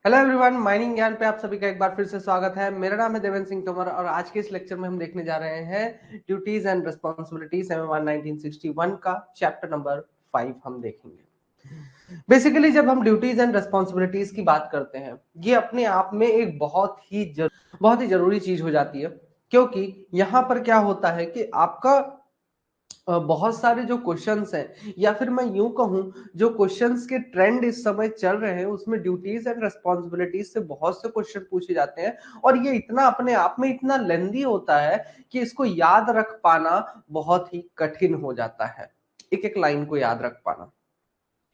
Hello everyone, mining ज्ञान पे आप सभी का एक बार फिर से स्वागत है। मेरा नाम है देवेंद्र सिंह तोमर और आज के इस लेक्चर में हम देखने जा रहे हैं ड्यूटीज एंड रिस्पॉन्सिबिलिटीज एमएमआर 1961 का चैप्टर नंबर 5 हम देखेंगे। बेसिकली जब हम ड्यूटीज एंड रिस्पॉन्सिबिलिटीज की बात करते हैं, ये अपने आप में एक बहुत ही जरूरी चीज हो जाती है, क्योंकि यहाँ पर क्या होता है कि आपका बहुत सारे जो क्वेश्चंस हैं, या फिर मैं यूं कहूं जो क्वेश्चंस के ट्रेंड इस समय चल रहे हैं, उसमें ड्यूटीज एंड रिस्पॉन्सिबिलिटीज से बहुत से क्वेश्चन पूछे जाते हैं। और ये इतना अपने आप में इतना लेंदी होता है कि इसको याद रख पाना बहुत ही कठिन हो जाता है, एक एक लाइन को याद रख पाना।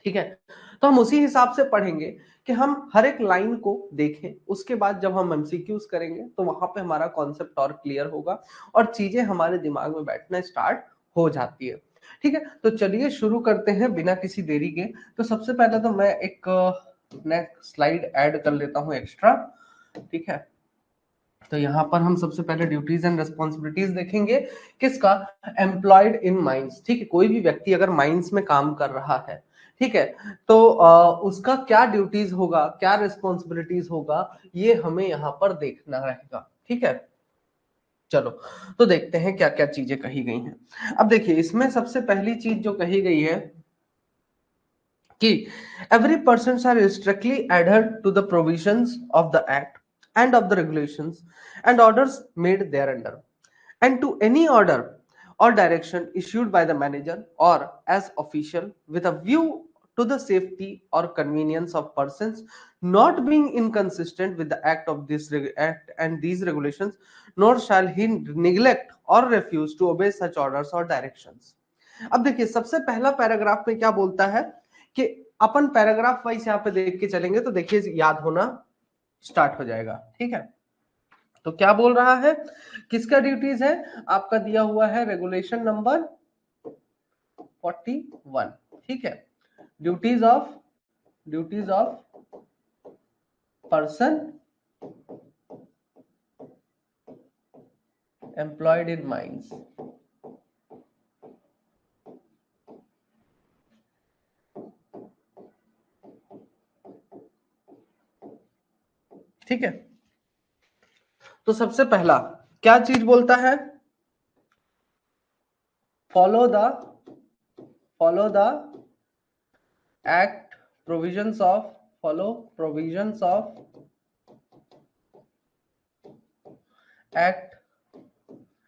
ठीक है, तो हम उसी हिसाब से पढ़ेंगे कि हम हर एक लाइन को देखें, उसके बाद जब हम एमसीक्यूज करेंगे तो वहां पे हमारा कॉन्सेप्ट और क्लियर होगा और चीजें हमारे दिमाग में बैठना स्टार्ट हो जाती है। ठीक है, तो चलिए शुरू करते हैं बिना किसी देरी के। तो सबसे पहले तो मैं एक नेक्स्ट स्लाइड ऐड कर लेता हूं एक्स्ट्रा। ठीक है, तो यहाँ पर हम सबसे पहले ड्यूटीज एंड रिस्पॉन्सिबिलिटीज देखेंगे। किसका? Employed in mines. ठीक है, कोई भी व्यक्ति अगर माइंस में काम कर रहा है, ठीक है, तो उसका क्या ड्यूटीज होगा, क्या रिस्पॉन्सिबिलिटीज होगा, ये हमें यहाँ पर देखना रहेगा। ठीक है, चलो तो देखते हैं क्या क्या चीजें कही गई हैं। अब देखिए, इसमें सबसे पहली चीज जो कही गई है कि every person shall strictly adhere to the provisions of the act and of the regulations and orders made thereunder, and to any order or direction issued by the manager or as official with a view to the safety or convenience of persons not being inconsistent with the act of this act and these regulations, nor shall he neglect or refuse to obey such orders or directions। अब देखिए, सबसे पहला paragraph में क्या बोलता है कि अपन paragraph wise यहाँ पे देख के चलेंगे तो देखिए याद होना स्टार्ट हो जाएगा। ठीक है, तो क्या बोल रहा है, किसका ड्यूटीज है? आपका दिया हुआ है रेगुलेशन नंबर 41। ठीक है, duties of person employed in mines. ठीक है, तो सबसे पहला क्या चीज बोलता है? Follow the act provisions of follow provisions of act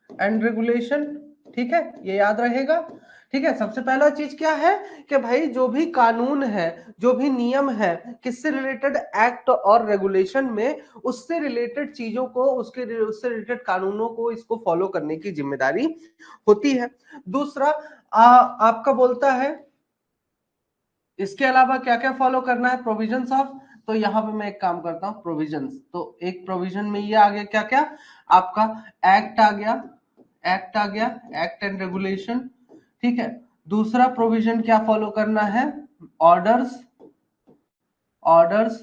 and regulation. ठीक है, ये याद रहेगा। ठीक है, सबसे पहला चीज क्या है कि भाई जो भी कानून है, जो भी नियम है, किससे रिलेटेड? एक्ट और रेगुलेशन में, उससे रिलेटेड चीजों को, उससे रिलेटेड कानूनों को, इसको फॉलो करने की जिम्मेदारी होती है। दूसरा आपका बोलता है इसके अलावा क्या क्या फॉलो करना है? Provisions of. तो यहां पे मैं एक काम करता हूं, प्रोविजंस, तो एक प्रोविजन में ये आ गया क्या क्या? आपका एक्ट आ गया, एक्ट एंड रेगुलेशन। ठीक है, दूसरा प्रोविजन क्या फॉलो करना है? ऑर्डर्स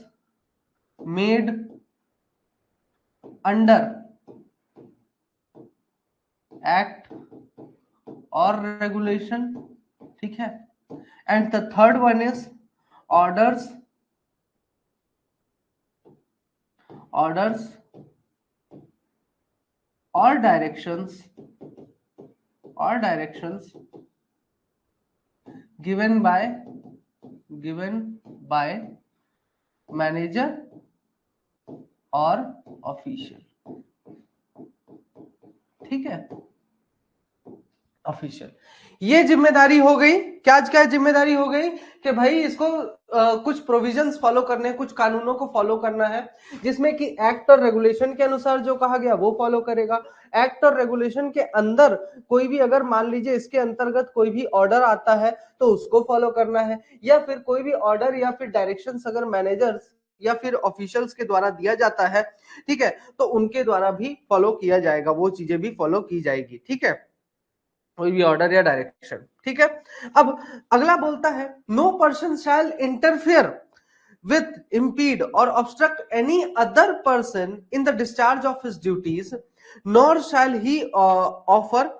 मेड अंडर एक्ट और रेगुलेशन। ठीक है, and the third one is orders और डायरेक्शंस given by मैनेजर और ऑफिशियल। ठीक है, ऑफिशियल, ये जिम्मेदारी हो गई। क्या जिम्मेदारी हो गई कि भाई इसको कुछ प्रोविजंस फॉलो करने हैं, कुछ कानूनों को फॉलो करना है, जिसमें कि एक्ट और रेगुलेशन के अनुसार जो कहा गया वो फॉलो करेगा। एक्ट और रेगुलेशन के अंदर कोई भी, अगर मान लीजिए इसके अंतर्गत कोई भी ऑर्डर आता है तो उसको फॉलो करना है, या फिर कोई भी ऑर्डर या फिर डायरेक्शंस अगर मैनेजर्स या फिर ऑफिशियल्स के द्वारा दिया जाता है, ठीक है, तो उनके द्वारा भी फॉलो किया जाएगा, वो चीजें भी फॉलो की जाएगी। ठीक है, कोई भी ऑर्डर या डायरेक्शन। ठीक है, अब अगला बोलता है no person shall interfere with impede or obstruct any other person in the discharge of his duties, nor shall he offer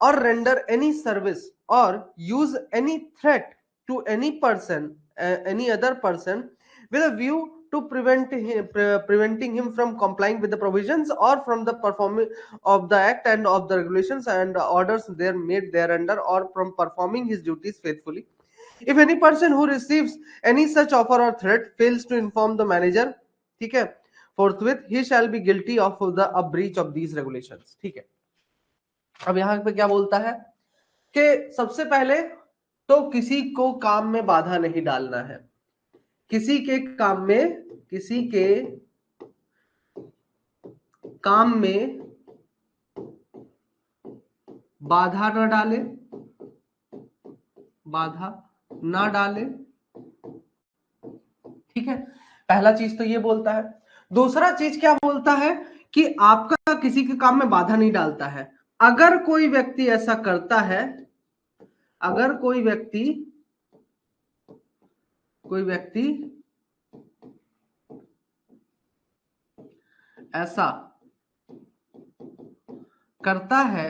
or render any service or use any threat to any person, any other person with a view to preventing him from complying with the provisions or from the performing of the act and of the regulations and orders there made thereunder, or from performing his duties faithfully. If any person who receives any such offer or threat fails to inform the manager, ठीक है, forthwith he shall be guilty of the a breach of these regulations. ठीक है, अब यहाँ पे क्या बोलता है कि सबसे पहले तो किसी को काम में बाधा नहीं डालना है, किसी के काम में, किसी के काम में बाधा न डाले, बाधा ना डाले, ठीक है, पहला चीज तो ये बोलता है। दूसरा चीज क्या बोलता है कि आपका किसी के काम में बाधा नहीं डालता है। अगर कोई व्यक्ति ऐसा करता है, अगर कोई व्यक्ति ऐसा करता है,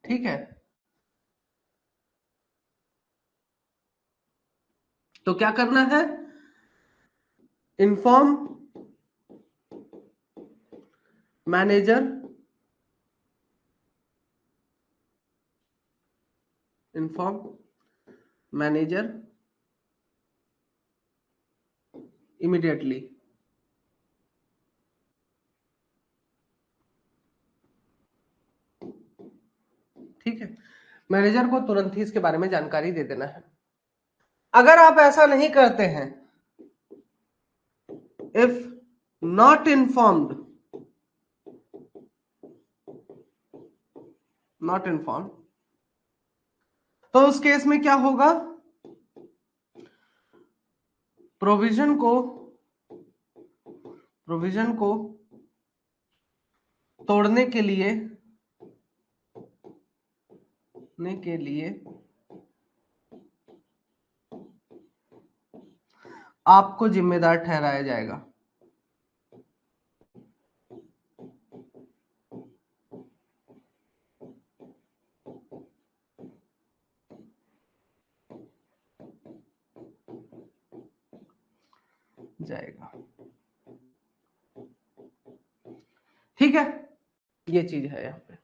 ठीक है, तो क्या करना है, inform manager, inform manager immediately. ठीक है, मैनेजर को तुरंत ही इसके बारे में जानकारी दे देना है। अगर आप ऐसा नहीं करते हैं, if not informed, not informed, तो उस केस में क्या होगा, प्रोविजन को तोड़ने के लिए आपको जिम्मेदार ठहराया जाएगा। ठीक है, ये चीज है यहाँ पे।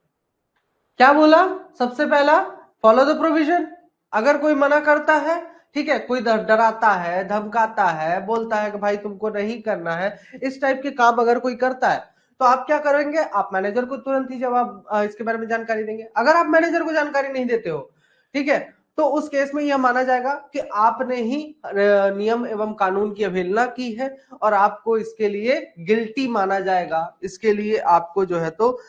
क्या बोला, सबसे पहला फॉलो द प्रोविजन। अगर कोई मना करता है, ठीक है, कोई डराता है, धमकाता है, बोलता है कि भाई तुमको नहीं करना है, इस टाइप के काम अगर कोई करता है, तो आप क्या करेंगे, आप मैनेजर को तुरंत ही जवाब इसके बारे में जानकारी देंगे। अगर आप मैनेजर को जानकारी नहीं देते हो, ठीक है, तो उस केस में यह माना जाएगा कि आपने ही नियम एवं कानून की अवहेलना की है और आपको इसके लिए गिल्टी माना जाएगा। इसके लिए आपको जो है तो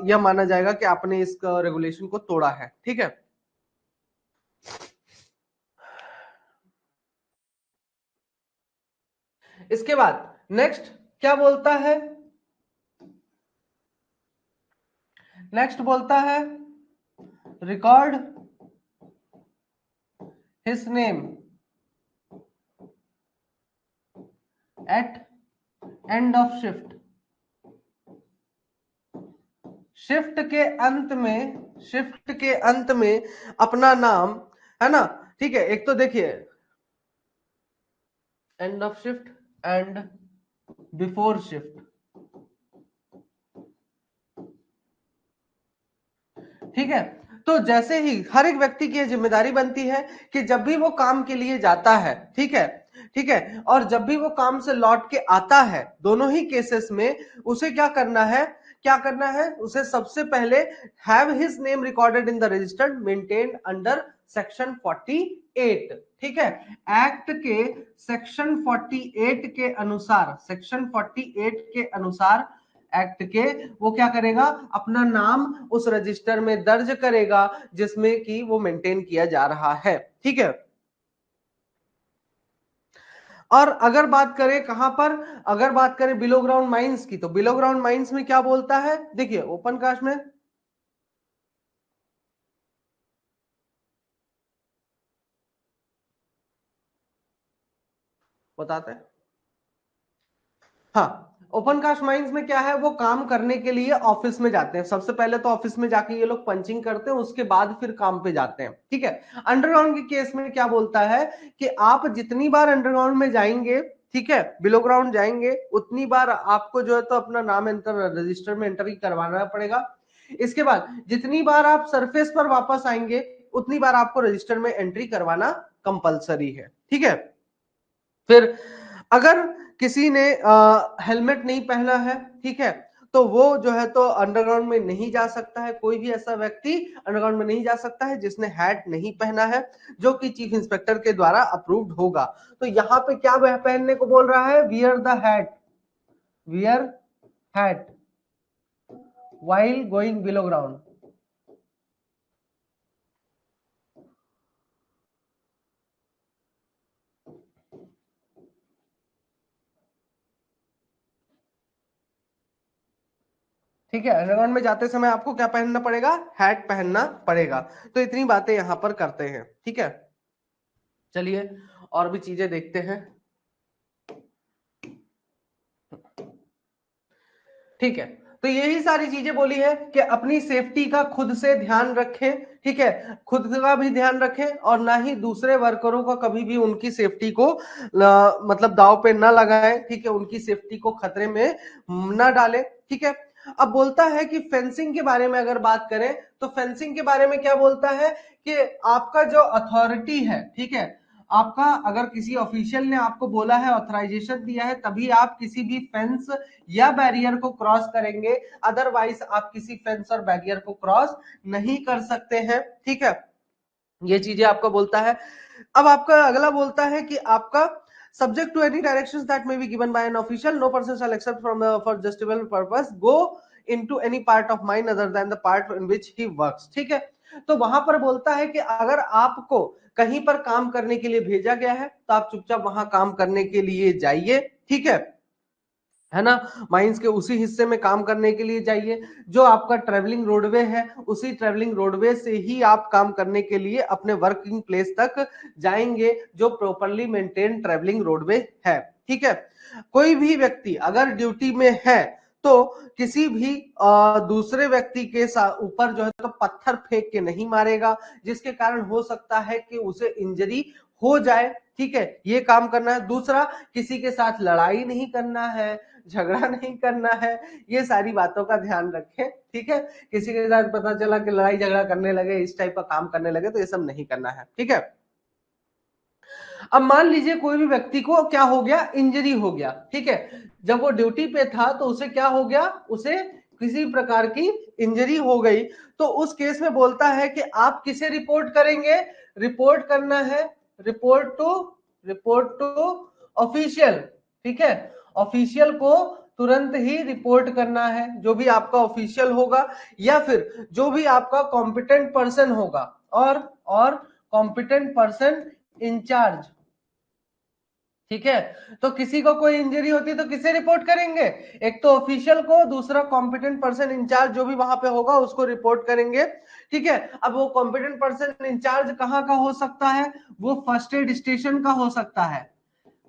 यह माना जाएगा कि आपने इस रेगुलेशन को तोड़ा है। ठीक है, इसके बाद नेक्स्ट क्या बोलता है, नेक्स्ट बोलता है record his name at end of shift. Shift के अंत में अपना नाम, है ना, ठीक है, एक तो देखिए end of shift and before shift, ठीक है। तो जैसे ही हर एक व्यक्ति की जिम्मेदारी बनती है कि जब भी वो काम के लिए जाता है, ठीक है, ठीक है, और जब भी वो काम से लौट के आता है, दोनों ही केसेस में उसे क्या करना है, क्या करना है, उसे सबसे पहले have his name recorded in the registered maintained under section 48, ठीक है, एक्ट के सेक्शन 48 के अनुसार, सेक्शन 48 के अनुसार एक्ट के वो क्या करेगा, अपना नाम उस रजिस्टर में दर्ज करेगा जिसमें कि वो मेंटेन किया जा रहा है। ठीक है, और अगर बात करें कहां पर, अगर बात करें बिलो ग्राउंड माइंस की, तो बिलो ग्राउंड माइंस में क्या बोलता है, देखिए ओपन कास्ट में बताते हैं, हाँ, ओपन कास्ट माइंस में क्या है, वो काम करने के लिए ऑफिस में जाते हैं। सबसे पहले तो ऑफिस में जाके ये लोग पंचिंग करते हैं, उसके बाद फिर काम पे जाते हैं, ठीक है। अंडरग्राउंड के केस में क्या बोलता है कि आप जितनी बार अंडरग्राउंड में जाएंगे, ठीक है, बिलो ग्राउंड जाएंगे, उतनी बार आपको जो है तो अपना नाम एंटर रजिस्टर में एंट्री करवाना पड़ेगा। इसके बाद जितनी बार आप सरफेस पर वापस आएंगे, उतनी बार आपको रजिस्टर में एंट्री करवाना कंपलसरी है, ठीक है। फिर अगर किसी ने हेलमेट नहीं पहना है, ठीक है, तो वो जो है तो अंडरग्राउंड में नहीं जा सकता है। कोई भी ऐसा व्यक्ति अंडरग्राउंड में नहीं जा सकता है जिसने हैट नहीं पहना है, जो कि चीफ इंस्पेक्टर के द्वारा अप्रूव्ड होगा। तो यहाँ पे क्या वह पहनने को बोल रहा है, wear the hat, wear hat while going below ground। ठीक है, अंडरग्राउंड में जाते समय आपको क्या पहनना पड़ेगा, हैट पहनना पड़ेगा। तो इतनी बातें यहां पर करते हैं, ठीक है। चलिए और भी चीजें देखते हैं, ठीक है। तो यही सारी चीजें बोली है कि अपनी सेफ्टी का खुद से ध्यान रखें, ठीक है, खुद का भी ध्यान रखें और ना ही दूसरे वर्करों का कभी भी उनकी सेफ्टी को मतलब दाव पे ना लगाएं, ठीक है, उनकी सेफ्टी को खतरे में ना डालें, ठीक है। अब बोलता है कि फेंसिंग के बारे में अगर बात करें, तो फेंसिंग के बारे में क्या बोलता है कि आपका जो अथॉरिटी है, ठीक है, आपका अगर किसी ऑफिशियल ने आपको बोला है, ऑथराइजेशन दिया है, तभी आप किसी भी फेंस या बैरियर को क्रॉस करेंगे, अदरवाइज आप किसी फेंस और बैरियर को क्रॉस नहीं कर सकते हैं, ठीक है। ये चीजें आपका बोलता है। अब आपका अगला बोलता है कि आपका subject to any directions that may be given by an official, no person shall accept from for justifiable purpose go into any part of mine other than the part in which he works, ठीक है। तो वहां पर बोलता है कि अगर आपको कहीं पर काम करने के लिए भेजा गया है, तो आप चुपचाप वहां काम करने के लिए जाइए, ठीक है ना। माइंस के उसी हिस्से में काम करने के लिए जाइए, जो आपका ट्रेवलिंग रोडवे है, उसी ट्रेवलिंग रोडवे से ही आप काम करने के लिए अपने वर्किंग प्लेस तक जाएंगे, जो प्रॉपरली मेंटेन ट्रेवलिंग रोडवे है, ठीक है। कोई भी व्यक्ति अगर ड्यूटी में है तो किसी भी दूसरे व्यक्ति के ऊपर जो है तो पत्थर फेंक के नहीं मारेगा, जिसके कारण हो सकता है कि उसे इंजरी हो जाए, ठीक है। ये काम करना है। दूसरा, किसी के साथ लड़ाई नहीं करना है, झगड़ा नहीं करना है, ये सारी बातों का ध्यान रखें, ठीक है। किसी के साथ पता चला कि लड़ाई झगड़ा करने लगे, इस टाइप का काम करने लगे, तो ये सब नहीं करना है, ठीक है। अब मान लीजिए कोई भी व्यक्ति को क्या हो गया, इंजरी हो गया, ठीक है, जब वो ड्यूटी पे था तो उसे क्या हो गया, उसे किसी प्रकार की इंजरी हो गई, तो उस केस में बोलता है कि आप किसे रिपोर्ट करेंगे, रिपोर्ट करना है, रिपोर्ट टू ऑफिशियल, ठीक है। ऑफिशियल को तुरंत ही रिपोर्ट करना है, जो भी आपका ऑफिशियल होगा या फिर जो भी आपका कॉम्पिटेंट पर्सन होगा, और कॉम्पिटेंट पर्सन इंचार्ज, ठीक है। तो किसी को कोई इंजरी होती है तो किसे रिपोर्ट करेंगे, एक तो ऑफिशियल को, दूसरा कॉम्पिटेंट पर्सन इंचार्ज जो भी वहां पे होगा उसको रिपोर्ट करेंगे, ठीक है। अब वो कॉम्पिटेंट पर्सन इंचार्ज कहाँ का हो सकता है, वो फर्स्ट एड स्टेशन का हो सकता है।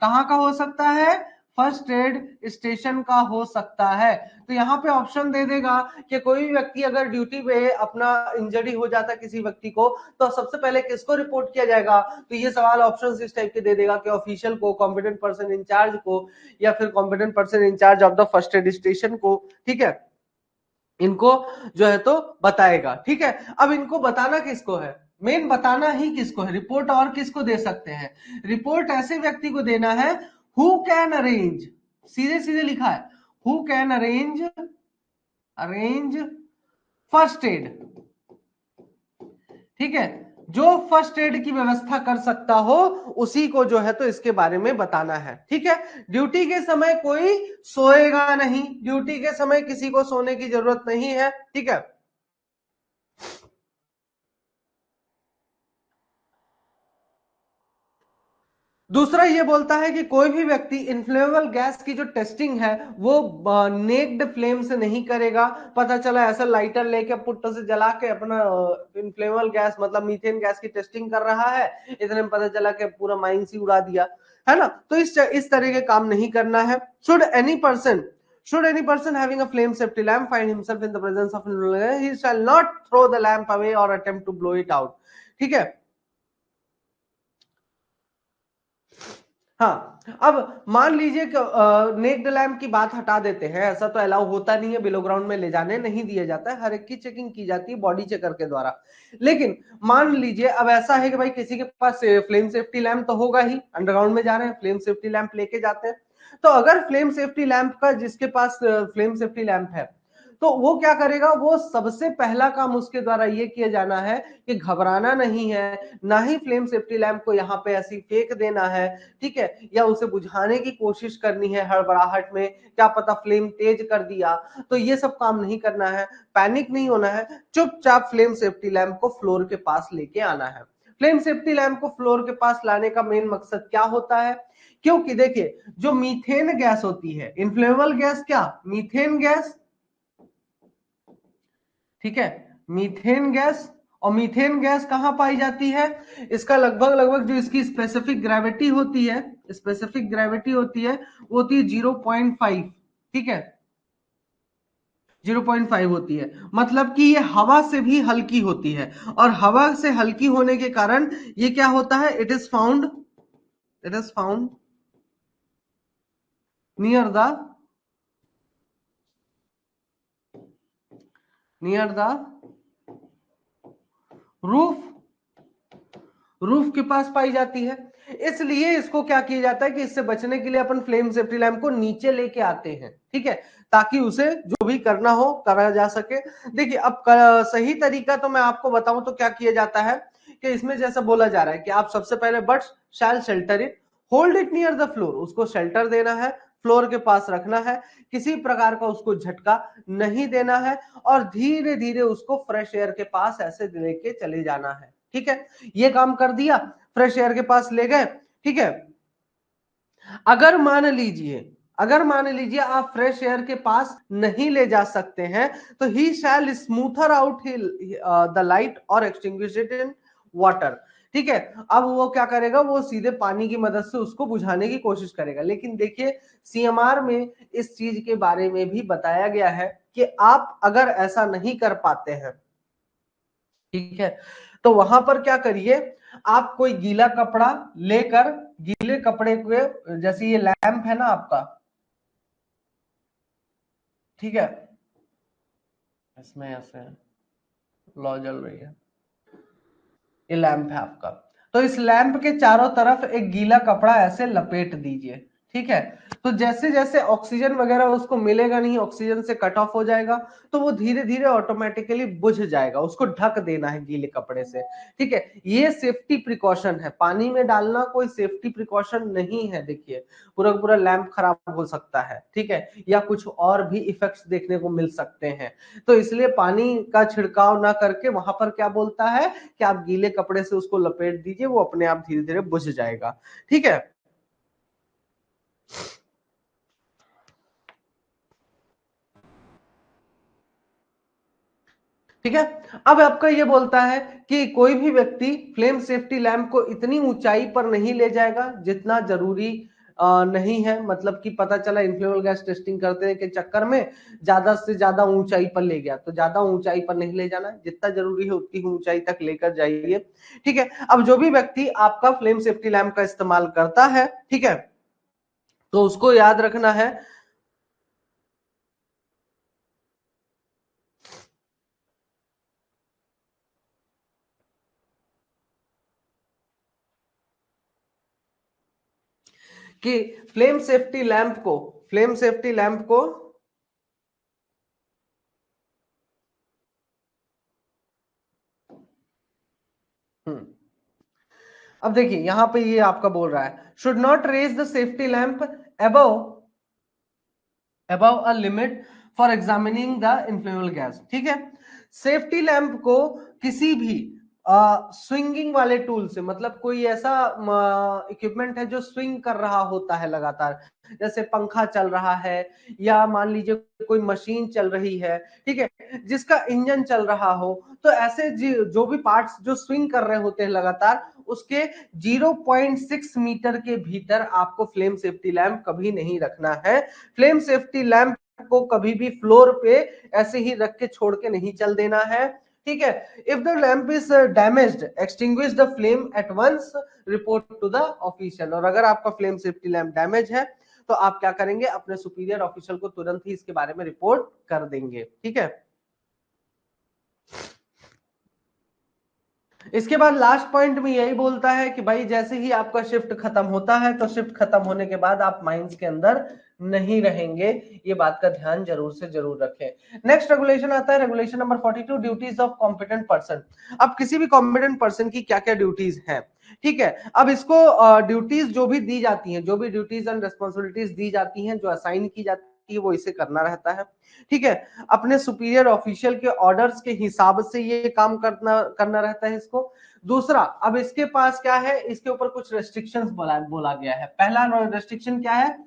कहाँ का हो सकता है, फर्स्ट एड स्टेशन का हो सकता है। तो यहाँ पे ऑप्शन दे देगा कि कोई भी व्यक्ति अगर ड्यूटी पे अपना इंजरी हो जाता है किसी व्यक्ति को, तो सबसे पहले किसको रिपोर्ट किया जाएगा, तो ये सवाल ऑप्शन इस टाइप के दे देगा कि ऑफिशियल को, कॉम्पिटेंट पर्सन इंचार्ज को, या फिर competent person incharge of the first aid station को, ठीक है। इनको जो है तो बताएगा, ठीक है। अब इनको बताना किसको है, मेन बताना ही किसको है, रिपोर्ट और किसको दे सकते हैं, रिपोर्ट ऐसे व्यक्ति को देना है हु कैन अरेंज, सीधे सीधे लिखा है, who can arrange first aid, ठीक है। जो फर्स्ट एड की व्यवस्था कर सकता हो उसी को जो है तो इसके बारे में बताना है, ठीक है। ड्यूटी के समय कोई सोएगा नहीं, ड्यूटी के समय किसी को सोने की जरूरत नहीं है, ठीक है। दूसरा ये बोलता है कि कोई भी व्यक्ति इन्फ्लेमेबल गैस की जो टेस्टिंग है वो नेक्ड फ्लेम से नहीं करेगा। पता चला ऐसा लाइटर लेके पुट्टो से जला के अपना इन्फ्लेमेबल गैस मतलब मीथेन गैस की टेस्टिंग कर रहा है, इतने में पता चला कि पूरा माइंस ही उड़ा दिया, है ना। तो इस तरह के काम नहीं करना है। Should any person Should any person having a flame safety lamp find himself in the presence of he shall not throw the lamp away or attempt to blow it out. ठीक है, हाँ, अब मान लीजिए कि नेक्ड लैम्प की बात हटा देते हैं, ऐसा तो अलाउ होता नहीं है, बिलो ग्राउंड में ले जाने नहीं दिया जाता है, हर एक की चेकिंग की जाती है बॉडी चेकर के द्वारा। लेकिन मान लीजिए अब ऐसा है कि भाई किसी के पास फ्लेम सेफ्टी लैम्प तो होगा ही, अंडरग्राउंड में जा रहे हैं, फ्लेम सेफ्टी लैम्प लेके जाते हैं, तो अगर फ्लेम सेफ्टी लैम्प का जिसके पास फ्लेम सेफ्टी लैम्प है तो वो क्या करेगा, वो सबसे पहला काम उसके द्वारा ये किया जाना है कि घबराना नहीं है, ना ही फ्लेम सेफ्टी लैम्प को यहाँ पे ऐसी फेंक देना है, ठीक है, या उसे बुझाने की कोशिश करनी है हड़बड़ाहट में, क्या पता फ्लेम तेज कर दिया, तो ये सब काम नहीं करना है, पैनिक नहीं होना है, चुपचाप फ्लेम सेफ्टी लैम्प को फ्लोर के पास लेके आना है। फ्लेम सेफ्टी लैम्प को फ्लोर के पास लाने का मेन मकसद क्या होता है, क्योंकि देखिए जो मीथेन गैस होती है, इनफ्लेमेबल गैस क्या, मीथेन गैस, ठीक है, मीथेन गैस, और मीथेन गैस कहां पाई जाती है, इसका लगभग लगभग जो इसकी स्पेसिफिक ग्रेविटी होती है, स्पेसिफिक ग्रेविटी होती है वो होती है 0.5, ठीक है, 0.5 होती है, मतलब कि ये हवा से भी हल्की होती है, और हवा से हल्की होने के कारण ये क्या होता है, it is found near the roof, roof के पास पाई जाती है, इसलिए इसको क्या किया जाता है कि इससे बचने के लिए अपन फ्लेम सेफ्टी लैम्प को नीचे लेके आते हैं, ठीक है, ताकि उसे जो भी करना हो करा जा सके। देखिए अब सही तरीका तो मैं आपको बताऊं तो क्या किया जाता है कि इसमें जैसा बोला जा रहा है कि आप सबसे पहले but shall shelter it, hold it near the floor, उसको शेल्टर देना है, फ्लोर के पास रखना है, किसी प्रकार का उसको झटका नहीं देना है, और धीरे धीरे उसको फ्रेश एयर के पास ऐसे लेके चले जाना है, ठीक है, ये काम कर दिया, फ्रेश एयर के पास ले गए, ठीक है। अगर मान लीजिए आप फ्रेश एयर के पास नहीं ले जा सकते हैं तो ही शैल स्मूथर आउट द लाइट और एक्सटिंग्विश इट इन वाटर, ठीक है, अब वो क्या करेगा, वो सीधे पानी की मदद से उसको बुझाने की कोशिश करेगा। लेकिन देखिए सीएमआर में इस चीज के बारे में भी बताया गया है कि आप अगर ऐसा नहीं कर पाते हैं, ठीक है, तो वहां पर क्या करिए, आप कोई गीला कपड़ा लेकर, गीले कपड़े के, जैसे ये लैंप है ना आपका, ठीक है, इसमें ऐसे लौ जल रही है, ये लैंप है आपका, तो इस लैंप के चारों तरफ एक गीला कपड़ा ऐसे लपेट दीजिए, ठीक है, तो जैसे जैसे ऑक्सीजन वगैरह उसको मिलेगा नहीं, ऑक्सीजन से कट ऑफ हो जाएगा, तो वो धीरे धीरे ऑटोमेटिकली बुझ जाएगा, उसको ढक देना है गीले कपड़े से, ठीक है, ये सेफ्टी प्रिकॉशन है, पानी में डालना कोई सेफ्टी प्रिकॉशन नहीं है। देखिए पूरा पूरा लैंप खराब हो सकता है, ठीक है, या कुछ और भी इफेक्ट्स देखने को मिल सकते हैं, तो इसलिए पानी का छिड़काव ना करके वहां पर क्या बोलता है कि आप गीले कपड़े से उसको लपेट दीजिए, वो अपने आप धीरे धीरे बुझ जाएगा, ठीक है। ठीक है, अब आपका ये बोलता है कि कोई भी व्यक्ति फ्लेम सेफ्टी लैंप को इतनी ऊंचाई पर नहीं ले जाएगा जितना जरूरी नहीं है, मतलब कि पता चला इनफ्लेमेबल गैस टेस्टिंग करते के चक्कर में ज्यादा से ज्यादा ऊंचाई पर ले गया, तो ज्यादा ऊंचाई पर नहीं ले जाना, जितना जरूरी है उतनी ऊंचाई तक लेकर जाइए, ठीक है। अब जो भी व्यक्ति आपका फ्लेम सेफ्टी लैंप का इस्तेमाल करता है, ठीक है, तो उसको याद रखना है कि फ्लेम सेफ्टी लैंप को अब देखिए यहां पे ये आपका बोल रहा है should not raise the safety lamp above a limit for examining the inflammable gas, ठीक है, सेफ्टी लैंप को किसी भी स्विंगिंग वाले टूल से, मतलब कोई ऐसा इक्विपमेंट है जो स्विंग कर रहा होता है लगातार, जैसे पंखा चल रहा है या मान लीजिए कोई मशीन चल रही है, ठीक है, जिसका इंजन चल रहा हो, तो ऐसे जो भी पार्ट्स जो स्विंग कर रहे होते हैं लगातार, उसके 0.6 मीटर के भीतर आपको फ्लेम सेफ्टी लैंप कभी नहीं रखना है। फ्लेम सेफ्टी लैंप को कभी भी फ्लोर पे ऐसे ही रख के छोड़ के नहीं चल देना है, ठीक है। If the lamp is damaged extinguish the flame at once, report to the official. और अगर आपका फ्लेम सेफ्टी लैंप डैमेज है तो आप क्या करेंगे, अपने सुपीरियर ऑफिशियल को तुरंत ही इसके बारे में रिपोर्ट कर देंगे, ठीक है। इसके बाद लास्ट पॉइंट में यही बोलता है कि भाई जैसे ही आपका शिफ्ट खत्म होता है तो शिफ्ट खत्म होने के बाद आप माइंस के अंदर नहीं रहेंगे, ये बात का ध्यान जरूर से जरूर रखें। नेक्स्ट रेगुलेशन आता है regulation number 42, duties of competent person. अब किसी भी कॉम्पिटेंट पर्सन की क्या क्या ड्यूटीज हैं, ठीक है। अब इसको ड्यूटीज जो भी दी जाती हैं, जो भी ड्यूटीज एंड रेस्पॉन्सिबिलिटीज दी जाती हैं, जो असाइन की जाती है, वो इसे करना रहता है, ठीक है। अपने सुपीरियर ऑफिशियल के ऑर्डर्स के हिसाब से ये काम करना करना रहता है इसको। दूसरा, अब इसके पास क्या है, इसके ऊपर कुछ रेस्ट्रिक्शंस बोला गया है। पहला रेस्ट्रिक्शन क्या है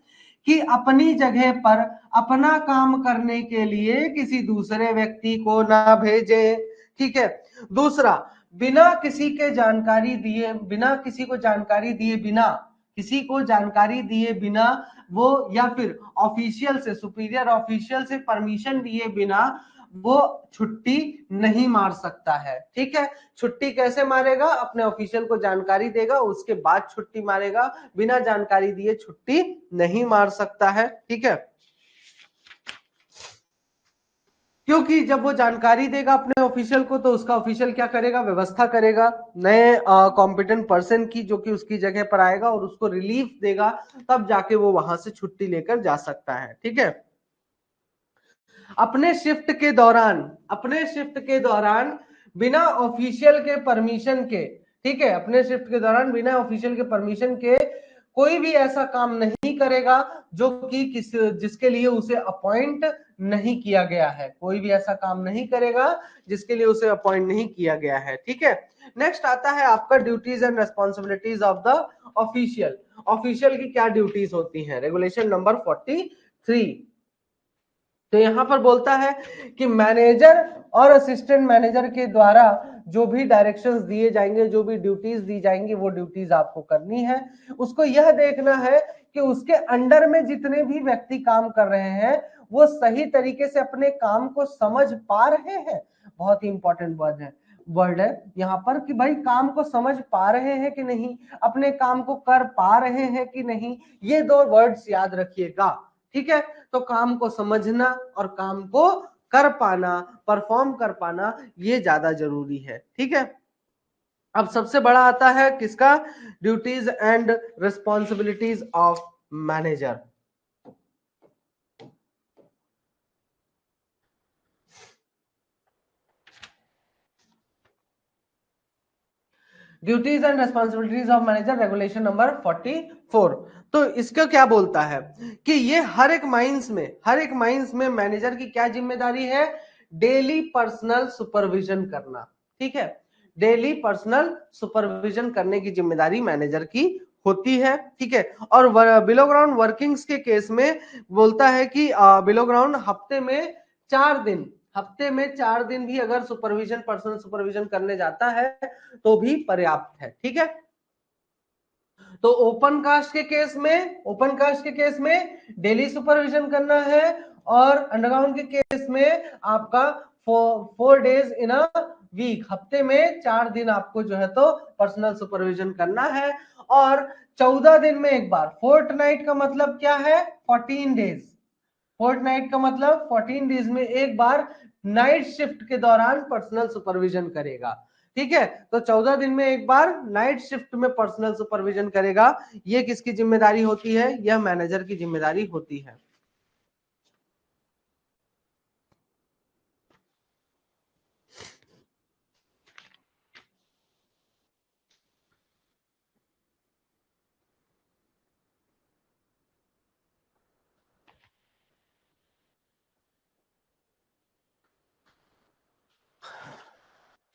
कि अपनी जगह पर अपना काम करने के लिए किसी दूसरे व्यक्ति को ना भेजे, ठीक है। दूसरा, बिना किसी के जानकारी दिए, बिना किसी को जानकारी दिए बिना, किसी को जानकारी दिए बिना वो, या फिर ऑफिशियल से, सुपीरियर ऑफिशियल से परमिशन दिए बिना वो छुट्टी नहीं मार सकता है, ठीक है। छुट्टी कैसे मारेगा, अपने ऑफिशियल को जानकारी देगा, उसके बाद छुट्टी मारेगा, बिना जानकारी दिए छुट्टी नहीं मार सकता है, ठीक है। क्योंकि जब वो जानकारी देगा अपने ऑफिशियल को तो उसका ऑफिशियल क्या करेगा, व्यवस्था करेगा नए कॉम्पिटेंट पर्सन की, जो कि उसकी जगह पर आएगा और उसको रिलीफ देगा, तब जाके वो वहां से छुट्टी लेकर जा सकता है, ठीक है। अपने शिफ्ट के दौरान, अपने शिफ्ट के दौरान बिना ऑफिशियल के परमिशन के, ठीक है, अपने शिफ्ट के दौरान बिना ऑफिशियल के परमिशन के कोई भी ऐसा काम नहीं करेगा जो कि जिसके लिए उसे अपॉइंट नहीं किया गया है, कोई भी ऐसा काम नहीं करेगा जिसके लिए उसे अपॉइंट नहीं किया गया है, ठीक है। नेक्स्ट आता है आपका duties and responsibilities of the official. Official की क्या ड्यूटीज होती हैं, रेगुलेशन नंबर 43। तो यहां पर बोलता है कि मैनेजर और असिस्टेंट मैनेजर के द्वारा जो भी डायरेक्शंस दिए जाएंगे, जो भी ड्यूटीज दी जाएंगी, वो ड्यूटीज आपको करनी है। उसको यह देखना है कि उसके अंडर में जितने भी व्यक्ति काम कर रहे हैं वो सही तरीके से अपने काम को समझ पा रहे हैं। बहुत ही इंपॉर्टेंट वर्ड है यहाँ पर कि भाई काम को समझ पा रहे हैं कि नहीं, अपने काम को कर पा रहे हैं कि नहीं, ये दो वर्ड्स याद रखिएगा, ठीक है। तो काम को समझना और काम को कर पाना, परफॉर्म कर पाना, ये ज्यादा जरूरी है, ठीक है। अब सबसे बड़ा आता है किसका, duties and responsibilities of manager. Duties and responsibilities of manager, regulation number 44। तो इसका क्या बोलता है कि ये हर एक माइंस में, हर एक माइंस में मैनेजर की क्या जिम्मेदारी है, डेली पर्सनल सुपरविजन करना, ठीक है। डेली पर्सनल सुपरविजन करने की जिम्मेदारी मैनेजर की होती है, ठीक है। और बिलो ग्राउंड वर्किंग्स के केस में बोलता है कि बिलो ग्राउंड हफ्ते में 4 दिन, हफ्ते में 4 दिन भी अगर सुपरविजन, पर्सनल सुपरविजन करने जाता है तो भी पर्याप्त है, ठीक है। तो ओपन कास्ट के केस में, ओपन कास्ट के केस में डेली सुपरविजन करना है, और अंडरग्राउंड के केस में आपका 4 days इन अ वीक, हफ्ते में 4 दिन आपको जो है तो पर्सनल सुपरविजन करना है। और 14 दिन में एक बार, फोर्टनाइट का मतलब क्या है, 14 days, फोर्टनाइट का मतलब 14 days में एक बार नाइट शिफ्ट के दौरान पर्सनल सुपरविजन करेगा, ठीक है। तो 14 दिन में एक बार नाइट शिफ्ट में पर्सनल सुपरविजन करेगा। ये किसकी जिम्मेदारी होती है, यह मैनेजर की जिम्मेदारी होती है।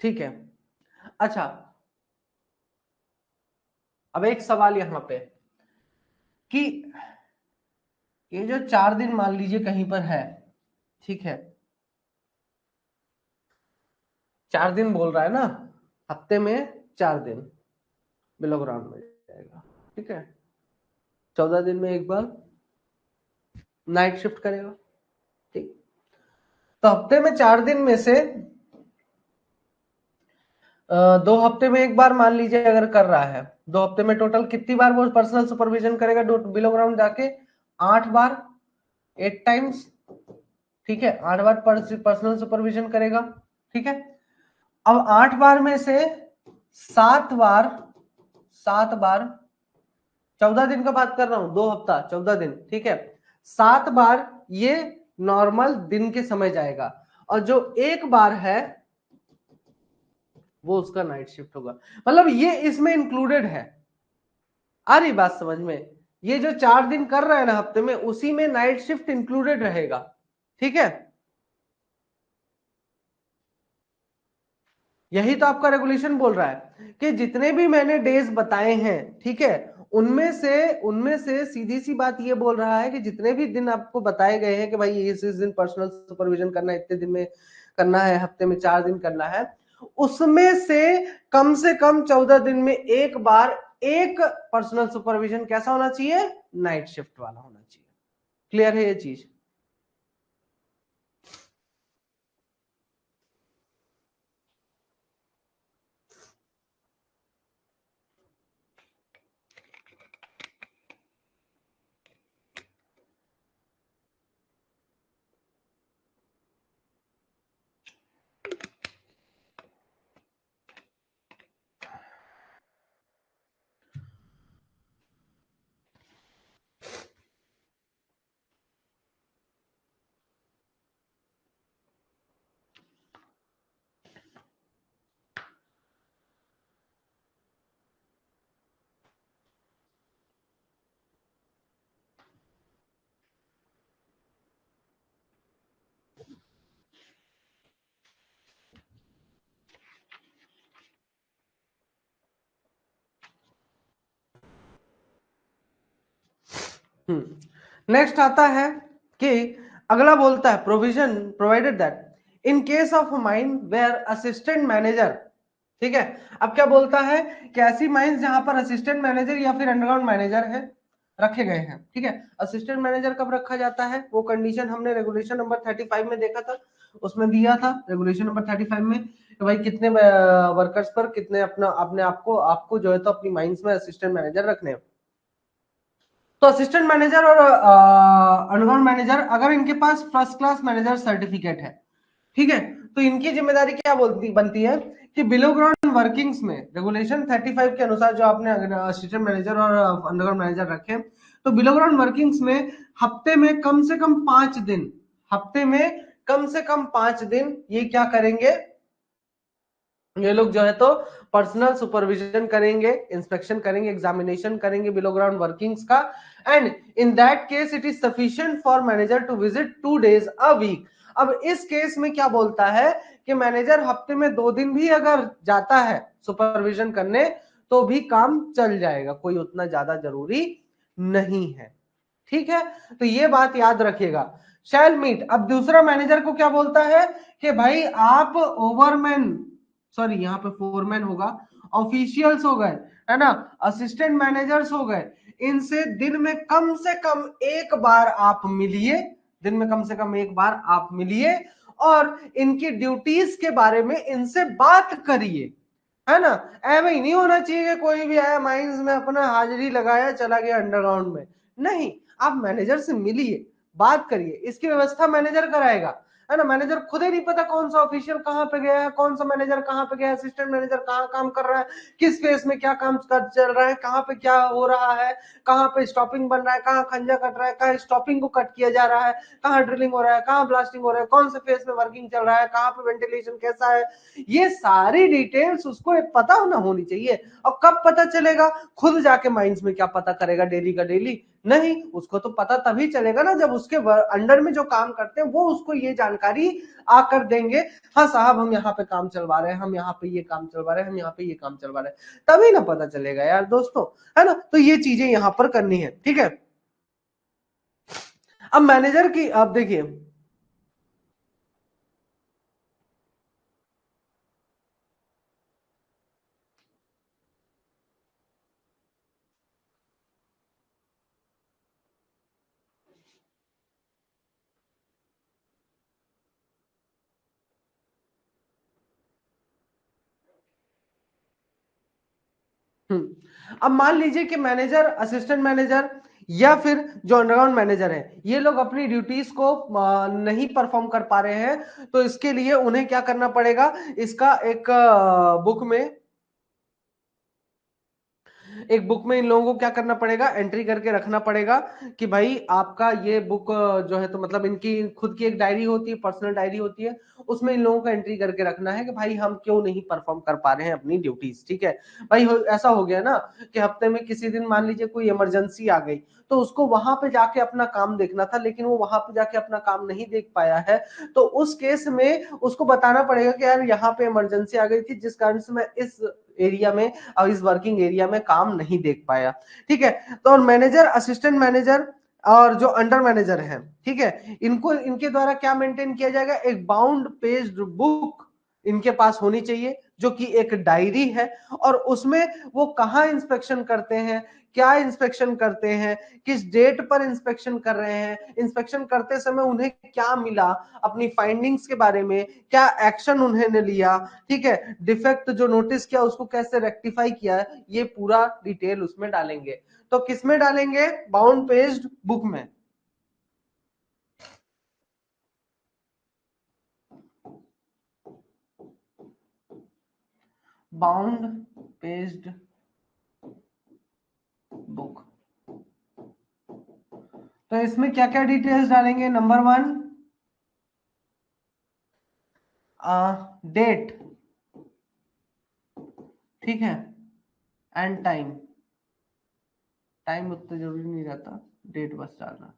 ठीक है। अच्छा, अब एक सवाल यहां पे कि ये जो 4 दिन मान लीजिए कहीं पर है, ठीक है, 4 दिन बोल रहा है ना, हफ्ते में 4 दिन बिलो ग्राउंड में जाएगा, ठीक है। 14 दिन में एक बार नाइट शिफ्ट करेगा, तो हफ्ते में 4 दिन में से 2 हफ्ते में एक बार मान लीजिए अगर कर रहा है, 2 हफ्ते में टोटल कितनी बार वो पर्सनल सुपरविजन करेगा बिलो ग्राउंड जाके? 8 बार, 8 टाइम्स। ठीक है, 8 बार पर्सनल सुपरविजन करेगा। ठीक है, अब 8 बार में से 7 बार, 7 बार, 14 दिन का बात कर रहा हूं, 2 हफ्ता 14 दिन। ठीक है, 7 बार ये नॉर्मल दिन के समय जाएगा, और जो एक बार है वो उसका नाइट शिफ्ट होगा। मतलब ये इसमें इंक्लूडेड है। आ रही बात समझ में? ये जो 4 दिन कर रहे हैं ना हफ्ते में, उसी में नाइट शिफ्ट इंक्लूडेड रहेगा। ठीक है, यही तो आपका रेगुलेशन बोल रहा है कि जितने भी मैंने डेज बताए हैं, ठीक है, उनमें से सीधी सी बात ये बोल रहा है कि जितने भी दिन आपको बताए गए हैं कि भाई इस दिन पर्सनल सुपरविजन करना है, इतने दिन में करना है, हफ्ते में 4 दिन करना है, उसमें से कम 14 दिन में एक बार एक पर्सनल सुपरविजन कैसा होना चाहिए? नाइट शिफ्ट वाला होना चाहिए। क्लियर है ये चीज? नेक्स्ट आता है कि अगला बोलता है provision provided that in case of mine where assistant manager. ठीक है, अब क्या बोलता है कि ऐसी माइंस जहां पर असिस्टेंट मैनेजर या फिर अंडरग्राउंड मैनेजर है रखे गए हैं। ठीक है, असिस्टेंट मैनेजर कब रखा जाता है? वो कंडीशन हमने रेगुलेशन नंबर 35 में देखा था, उसमें दिया था रेगुलेशन नंबर 35 में कि भाई कितने वर्कर्स पर कितने अपना अपने आपको जो है तो अपनी माइंस में असिस्टेंट मैनेजर रखने हैं। तो असिस्टेंट मैनेजर और अंडरग्राउंड मैनेजर अगर इनके पास फर्स्ट क्लास मैनेजर सर्टिफिकेट है, ठीक है, तो इनकी जिम्मेदारी क्या बनती है कि बिलो ग्राउंड वर्किंग्स में रेगुलेशन 35 के अनुसार जो आपने असिस्टेंट मैनेजर और अंडरग्राउंड मैनेजर रखे, तो बिलो ग्राउंड वर्किंग्स में हफ्ते में कम से कम 5 दिन, हफ्ते में कम से कम 5 दिन ये क्या करेंगे? ये लोग जो है तो पर्सनल सुपरविजन करेंगे, इंस्पेक्शन करेंगे, एग्जामिनेशन करेंगे बिलो ग्राउंड वर्किंग्स का। And in that case it is sufficient for manager to visit 2 days a week. अब इस केस में क्या बोलता है कि मैनेजर हफ्ते में 2 दिन भी अगर जाता है सुपरविजन करने तो भी काम चल जाएगा, कोई उतना ज्यादा जरूरी नहीं है। ठीक है, तो ये बात याद रखिएगा। Shall meet. अब दूसरा मैनेजर को क्या बोलता है कि भाई आप ओवरमैन, सॉरी यहाँ पे फोरमैन होगा, ऑफिशियल्स हो गए, है ना, असिस्टेंट मैनेजर्स हो गए, इनसे दिन में कम से कम एक बार आप मिलिए, दिन में कम से कम एक बार आप मिलिए और इनकी ड्यूटीज के बारे में इनसे बात करिए, है ना। ऐਵੇਂ ही नहीं होना चाहिए कि कोई भी आया माइंस में अपना हाजिरी लगाया चला गया अंडरग्राउंड में। नहीं, आप मैनेजर से मिलिए, बात करिए, इसकी व्यवस्था मैनेजर कराएगा, है ना। मैनेजर खुद ही नहीं पता कौन सा ऑफिशियल कहाँ पे गया है, कौन सा मैनेजर कहाँ पे गया है, असिस्टेंट मैनेजर कहाँ काम कर रहा है, किस फेस में क्या काम चल रहा है, कहाँ पे क्या हो रहा है, कहाँ पे स्टॉपिंग बन रहा है, कहाँ खंजा कट रहा है, कहाँ स्टॉपिंग को कट किया जा रहा है, कहाँ ड्रिलिंग हो रहा है, कहाँ ब्लास्टिंग हो रहा है, कौन से फेस में वर्किंग चल रहा है, कहाँ पे वेंटिलेशन कैसा है, ये सारी डिटेल्स उसको पता होना होनी चाहिए। और कब पता चलेगा? खुद जाके माइंस में क्या पता करेगा डेली का डेली? नहीं, उसको तो पता तभी चलेगा ना जब उसके अंडर में जो काम करते हैं वो उसको ये जानकारी आकर देंगे, हाँ साहब हम यहाँ पे काम चलवा रहे हैं, हम यहाँ पे ये काम चलवा रहे हैं, हम यहाँ पे ये काम चलवा रहे हैं, तभी ना पता चलेगा यार दोस्तों, है ना। तो ये चीजें यहाँ पर करनी है। ठीक है, अब मैनेजर की आप देखिए, अब मान लीजिए कि मैनेजर, असिस्टेंट मैनेजर या फिर जो अंडरग्राउंड मैनेजर है, ये लोग अपनी ड्यूटीज को नहीं परफॉर्म कर पा रहे हैं, तो इसके लिए उन्हें क्या करना पड़ेगा, इसका एक बुक में, एक बुक में इन लोगों को क्या करना पड़ेगा, एंट्री करके रखना पड़ेगा कि भाई आपका ये बुक जो है, तो मतलब इनकी खुद की एक डायरी होती है, पर्सनल डायरी होती है, उसमें इन लोगों को एंट्री करके रखना है कि भाई हम क्यों नहीं परफॉर्म कर पा रहे हैं अपनी ड्यूटीज। ठीक है भाई, ऐसा हो गया ना कि हफ्ते में किसी दिन मान लीजिए कोई इमरजेंसी आ गई, तो उसको वहां पे जाके अपना काम देखना था, लेकिन वो वहां पे जाके अपना काम नहीं देख पाया है, तो उस केस में उसको बताना पड़ेगा कि यार यहाँ पे इमरजेंसी आ गई थी, जिस कारण से मैं इस एरिया में और इस वर्किंग एरिया में काम नहीं देख पाया। ठीक है, तो और मैनेजर, असिस्टेंट मैनेजर और जो अंडर मैनेजर है, ठीक है, इनको, इनके द्वारा क्या मेंटेन किया जाएगा, एक बाउंड पेज बुक इनके पास होनी चाहिए, जो कि एक डायरी है, और उसमें वो कहाँ इंस्पेक्शन करते हैं, क्या इंस्पेक्शन करते हैं, किस डेट पर इंस्पेक्शन कर रहे हैं, इंस्पेक्शन करते समय उन्हें क्या मिला, अपनी फाइंडिंग्स के बारे में क्या एक्शन उन्होंने लिया, ठीक है, डिफेक्ट जो नोटिस किया उसको कैसे रेक्टिफाई किया, ये पूरा डिटेल उसमें डालेंगे। तो किसमें डालेंगे, बाउंड पेज्ड बुक में। Bound पेज्ड book. तो इसमें क्या क्या डिटेल्स डालेंगे, नंबर वन, डेट, ठीक है, एंड टाइम, टाइम उतना जरूरी नहीं रहता, डेट बस डालना,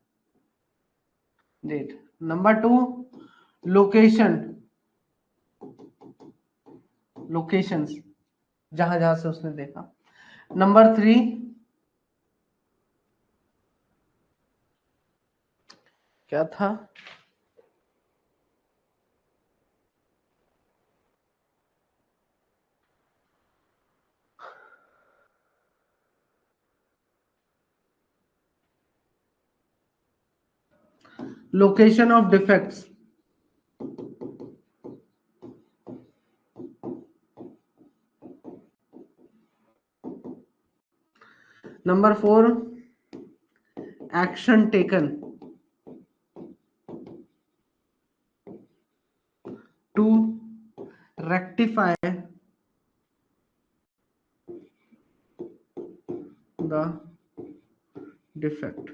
date. Number two, location, locations, जहां जहां से उसने देखा। नंबर थ्री, क्या था, location of defects. Number four, action taken to rectify the defect.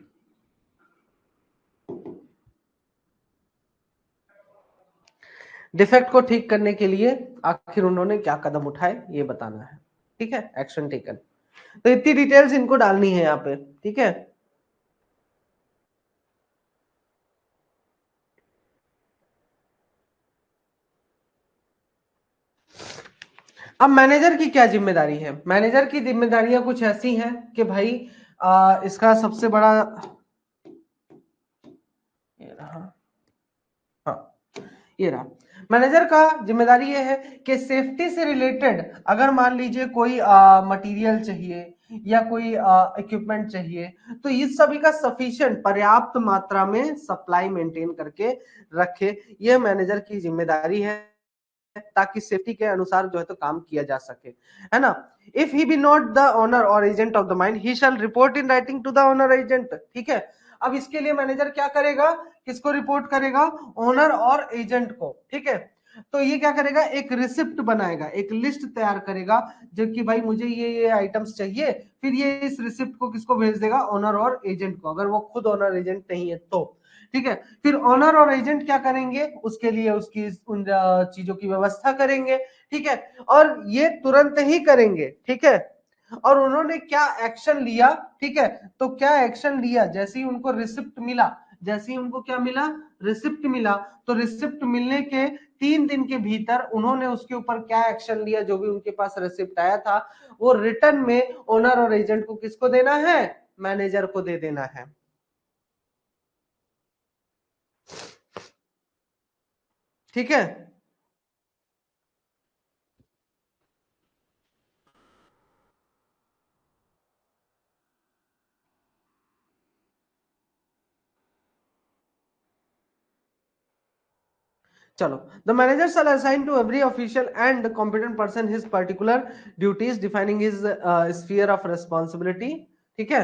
Defect को ठीक करने के लिए आखिर उन्होंने क्या कदम उठाए, ये बताना है। ठीक है, एक्शन टेकन। तो इतनी डिटेल्स इनको डालनी है यहाँ पे। ठीक है, अब मैनेजर की क्या जिम्मेदारी है, मैनेजर की जिम्मेदारियां कुछ ऐसी हैं कि भाई इसका सबसे बड़ा, ये रहा, हाँ ये रहा, मैनेजर का जिम्मेदारी ये है कि सेफ्टी से रिलेटेड अगर मान लीजिए कोई मटेरियल चाहिए या कोई इक्विपमेंट चाहिए, तो इस सभी का सफिशिएंट, पर्याप्त मात्रा में सप्लाई मेंटेन करके रखे, यह मैनेजर की जिम्मेदारी है, ताकि सेफ्टी के अनुसार जो है तो काम किया जा सके, है ना। If he be not the owner और agent of the mine, he shall report in writing to the owner agent. ठीक है, अब इसके लिए मैनेजर क्या करेगा, किसको रिपोर्ट करेगा, ओनर और एजेंट को। ठीक है, तो ये क्या करेगा, एक रिसिप्ट बनाएगा, एक लिस्ट तैयार करेगा, जो कि भाई मुझे ये आइटम्स चाहिए, फिर ये इस रिसिप्ट को किसको भेज देगा, ओनर और एजेंट को, अगर वो खुद ओनर एजेंट नहीं है तो। ठीक है, फिर ओनर और एजेंट क्या करेंगे, उसके लिए उसकी उन चीजों की व्यवस्था करेंगे। ठीक है, और ये तुरंत ही करेंगे। ठीक है, और उन्होंने क्या एक्शन लिया, ठीक है, तो क्या एक्शन लिया, जैसे ही उनको रिसिप्ट मिला, जैसे ही उनको क्या मिला, रिसिप्ट मिला, तो रिसिप्ट मिलने के 3 दिन के भीतर उन्होंने उसके ऊपर क्या एक्शन लिया, जो भी उनके पास रिसिप्ट आया था, वो रिटर्न में ओनर और एजेंट को किसको देना है, मैनेजर को दे देना है। ठीक है, चलो, the manager shall assign to every official and competent person his particular duties defining his sphere of responsibility. ठीक है,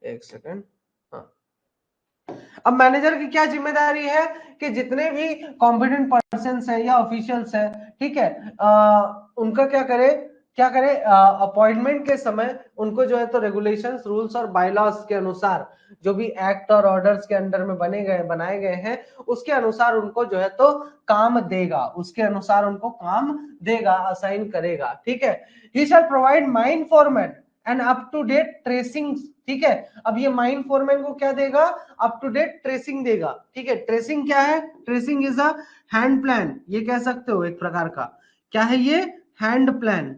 एक सेकेंड। हाँ, अब मैनेजर की क्या जिम्मेदारी है कि जितने भी कॉम्पिटेंट पर्सन है या ऑफिशियल्स है, ठीक है, उनका क्या करे अपॉइंटमेंट के समय उनको जो है तो रेगुलेशंस, रूल्स और बायलॉज के अनुसार, जो भी एक्ट और ऑर्डर्स के अंडर में बनाए गए हैं, उसके अनुसार उनको जो है तो काम देगा, उसके अनुसार उनको काम देगा, असाइन करेगा। ठीक है, he shall provide mine format and up to date tracing. ठीक है, अब ये माइन फॉर्मेट को क्या देगा? अप टू डेट ट्रेसिंग देगा। ठीक है, ट्रेसिंग क्या है? Tracing is a hand plan, ये कह सकते हो एक प्रकार का। क्या है ये? Hand plan.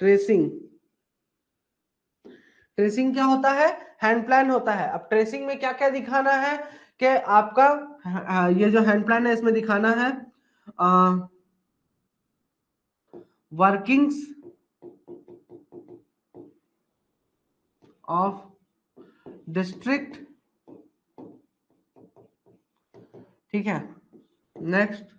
ट्रेसिंग, ट्रेसिंग क्या होता है? हैंड प्लान होता है। अब ट्रेसिंग में क्या क्या दिखाना है कि आपका ये जो हैंड प्लान है इसमें दिखाना है वर्किंग्स ऑफ डिस्ट्रिक्ट। ठीक है, नेक्स्ट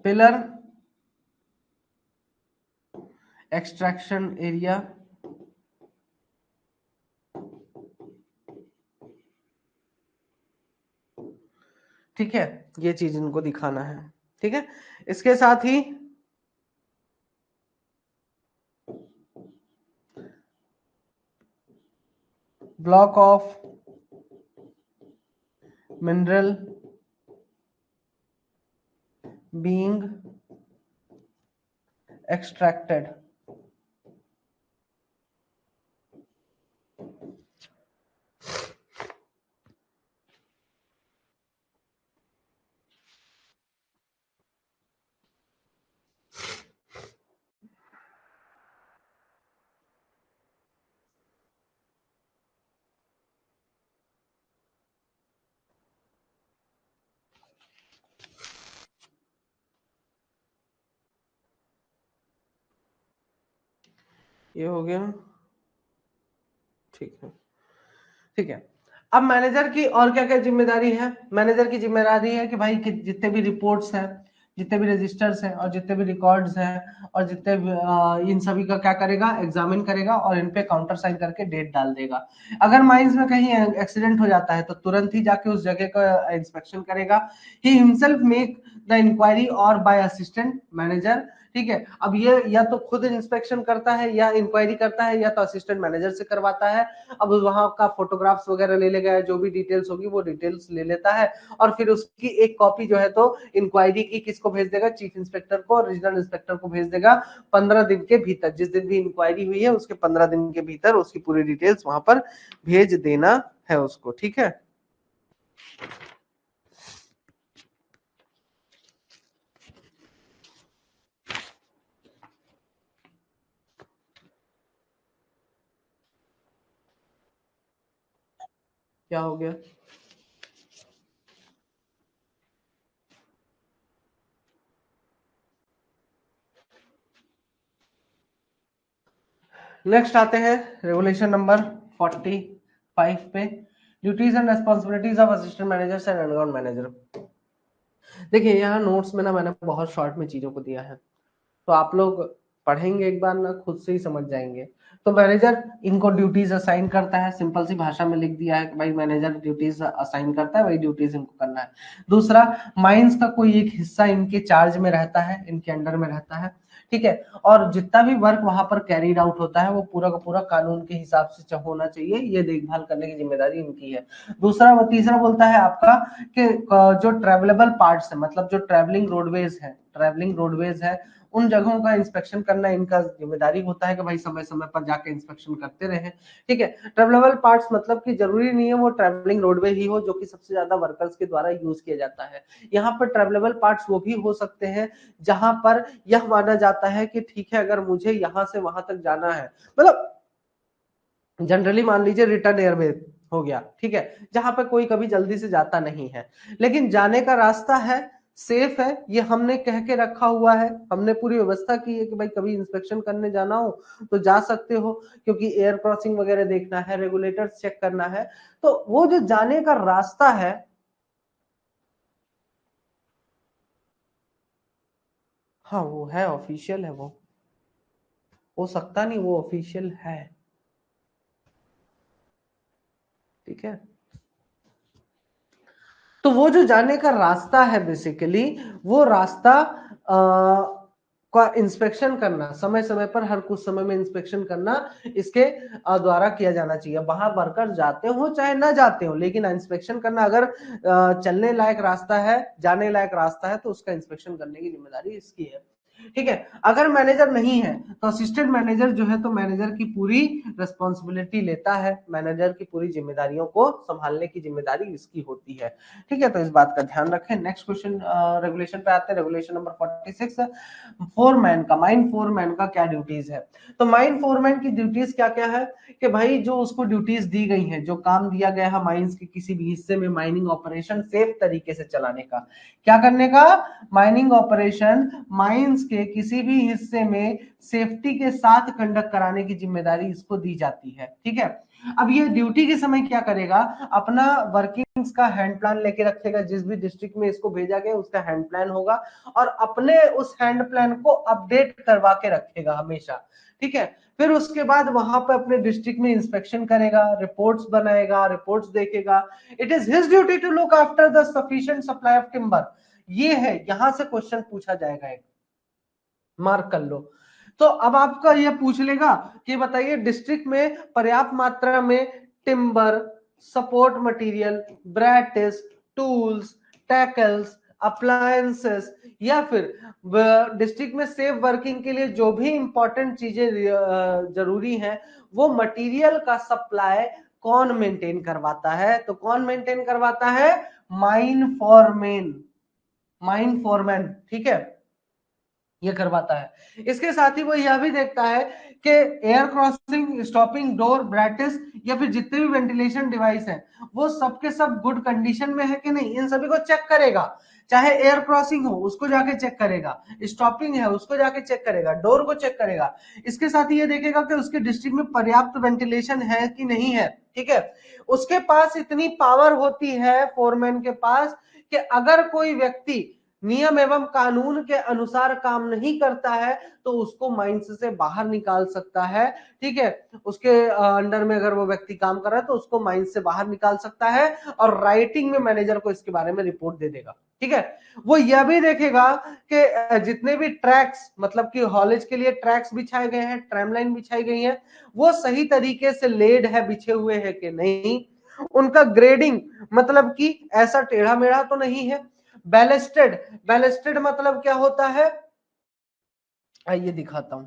पिलर एक्सट्रैक्शन एरिया। ठीक है, ये चीज इनको दिखाना है। ठीक है, इसके साथ ही block of mineral being extracted. ये हो गया। ठीक है, ठीक है। अब मैनेजर की और क्या क्या जिम्मेदारी है? मैनेजर की जिम्मेदारी है कि भाई जितने भी रिपोर्ट्स हैं, जितने भी रजिस्टर्स हैं और जितने भी रिकॉर्ड्स हैं और जितने भी, इन सभी का क्या करेगा? एग्जामिन करेगा और इन पे काउंटर साइन करके डेट डाल देगा। अगर माइंस में कहीं एक्सीडेंट हो जाता है तो तुरंत ही जाके उस जगह का इंस्पेक्शन करेगा। He himself make the inquiry और बाय असिस्टेंट मैनेजर। ठीक है, अब ये या तो खुद इंस्पेक्शन करता है या इंक्वायरी करता है या तो असिस्टेंट मैनेजर से करवाता है। अब वहां का फोटोग्राफ्स वगैरह ले लेगा, जो भी डिटेल्स होगी वो डिटेल्स ले लेता है और फिर उसकी एक कॉपी जो है तो इंक्वायरी की किसको भेज देगा? चीफ इंस्पेक्टर को, रीजनल इंस्पेक्टर को भेज देगा। 15 दिन के भीतर, जिस दिन भी इंक्वायरी हुई है उसके 15 दिन के भीतर उसकी पूरी डिटेल्स वहां पर भेज देना है उसको। ठीक है, क्या हो गया? नेक्स्ट आते हैं रेगुलेशन नंबर 45 पे, duties and responsibilities of assistant manager and underground manager. देखिए, यहाँ नोट्स में ना मैंने बहुत शॉर्ट में चीजों को दिया है, तो आप लोग पढ़ेंगे एक बार ना खुद से ही समझ जाएंगे। तो मैनेजर इनको ड्यूटीज असाइन करता है, सिंपल सी भाषा में लिख दिया है कि भाई मैनेजर ड्यूटीज असाइन करता है, वही ड्यूटीज इनको करना है। दूसरा, माइंस का कोई एक हिस्सा इनके चार्ज में रहता है, इनके अंडर में रहता है। ठीक है, और जितना भी वर्क वहां पर कैरीड आउट होता है वो पूरा का पूरा कानून के हिसाब से होना चाहिए, ये देखभाल करने की जिम्मेदारी इनकी है। दूसरा, वो तीसरा बोलता है आपका कि जो ट्रेवलेबल पार्ट्स है, मतलब जो ट्रेवलिंग रोडवेज है, उन जगहों का इंस्पेक्शन करना इनका जिम्मेदारी होता है कि भाई समय समय पर जाके इंस्पेक्शन करते रहे। ठीक है, ट्रेवलेबल पार्ट्स मतलब कि जरूरी नहीं है वो ट्रेवलिंग रोडवे ही हो जो कि सबसे ज्यादा वर्कर्स के द्वारा यूज किया जाता है। यहाँ पर ट्रेवलेबल पार्ट्स वो भी हो सकते हैं जहां पर यह माना जाता है कि ठीक है, अगर मुझे यहाँ से वहां तक जाना है, मतलब जनरली मान लीजिए रिटर्न एयरवे हो गया। ठीक है, जहां पे कोई कभी जल्दी से जाता नहीं है, लेकिन जाने का रास्ता है, सेफ है, ये हमने कह के रखा हुआ है, हमने पूरी व्यवस्था की है कि भाई कभी इंस्पेक्शन करने जाना हो तो जा सकते हो, क्योंकि एयर क्रॉसिंग वगैरह देखना है, रेगुलेटर्स चेक करना है। तो वो जो जाने का रास्ता है, हाँ वो है, ऑफिशियल है, वो हो सकता नहीं, वो ऑफिशियल है। ठीक है, तो वो जो जाने का रास्ता है बेसिकली, वो रास्ता का इंस्पेक्शन करना, समय समय पर हर कुछ समय में इंस्पेक्शन करना इसके द्वारा किया जाना चाहिए। वहां वर्कर जाते हो चाहे ना जाते हो, लेकिन इंस्पेक्शन करना, अगर चलने लायक रास्ता है, जाने लायक रास्ता है, तो उसका इंस्पेक्शन करने की जिम्मेदारी इसकी है। ठीक है, अगर मैनेजर नहीं है तो असिस्टेंट मैनेजर जो है, तो मैनेजर की पूरी रिस्पॉन्सिबिलिटी लेता है, मैनेजर की पूरी जिम्मेदारियों को संभालने की जिम्मेदारी इसकी होती है। ठीक है, तो इस बात का ध्यान रखें। नेक्स्ट क्वेश्चन रेगुलेशन पे आते हैं, रेगुलेशन नंबर 46। फोरमैन का, माइन फोरमैन का क्या ड्यूटीज है? तो माइन फोरमैन की ड्यूटीज क्या क्या है कि भाई जो उसको ड्यूटीज दी गई है, जो काम दिया गया है माइंस के किसी भी हिस्से में माइनिंग ऑपरेशन सेफ तरीके से चलाने का, क्या करने का? माइनिंग ऑपरेशन माइंस के किसी भी हिस्से में सेफ्टी के साथ कंडक्ट कराने की जिम्मेदारी इसको दी जाती है। ठीक है, अब ये ड्यूटी के समय क्या करेगा? अपना वर्किंग्स का हैंड प्लान लेके रखेगा, जिस भी डिस्ट्रिक्ट में इसको भेजा गया उसका हैंड प्लान होगा, और अपने उस हैंड प्लान को अपडेट करवा के रखेगा हमेशा। ठीक है, फिर उसके बाद वहां पर अपने डिस्ट्रिक्ट में इंस्पेक्शन करेगा, रिपोर्ट्स बनाएगा, रिपोर्ट्स देखेगा। It is his duty to look after the sufficient supply of timber. ये है, यहां से क्वेश्चन पूछा जाएगा, एक मार्क कर लो। तो अब आपका यह पूछ लेगा कि बताइए डिस्ट्रिक्ट में पर्याप्त मात्रा में timber, support material, brattice, tools, tackles, appliances, या फिर डिस्ट्रिक्ट में सेफ वर्किंग के लिए जो भी इंपॉर्टेंट चीजें जरूरी हैं, वो मटेरियल का सप्लाई कौन मेंटेन करवाता है? तो कौन मेंटेन करवाता है? Mine foreman, mine foreman. ठीक है, ये करवाता है। इसके साथ ही वो यह भी देखता है कि एयर क्रॉसिंग, स्टॉपिंग डोर, ब्रैटिस, या फिर जितने भी वेंटिलेशन डिवाइस हैं, वो सबके सब गुड कंडीशन में है कि नहीं, इन सभी को चेक करेगा। चाहे एयर क्रॉसिंग हो उसको जाके चेक करेगा, स्टॉपिंग है उसको जाके चेक करेगा, डोर को चेक करेगा। इसके साथ ही ये देखेगा कि उसके डिस्ट्रिक्ट में पर्याप्त वेंटिलेशन है कि नहीं है। ठीक है, उसके पास इतनी पावर होती है फोरमैन के पास कि अगर कोई व्यक्ति नियम एवं कानून के अनुसार काम नहीं करता है तो उसको माइंस से बाहर निकाल सकता है। ठीक है, उसके अंडर में अगर वो व्यक्ति काम कर रहा है तो उसको माइंस से बाहर निकाल सकता है, और राइटिंग में मैनेजर को इसके बारे में रिपोर्ट दे देगा। ठीक है, वो यह भी देखेगा कि जितने भी ट्रैक्स, मतलब कि हॉलेज के लिए ट्रैक्स बिछाए गए हैं, ट्रैमलाइन बिछाई गई है, वो सही तरीके से लेड है, बिछे हुए हैं कि नहीं, उनका ग्रेडिंग, मतलब कि ऐसा टेढ़ा मेढ़ा तो नहीं है। बैलेस्टेड, बैलेस्टेड मतलब क्या होता है? आइए दिखाता हूं।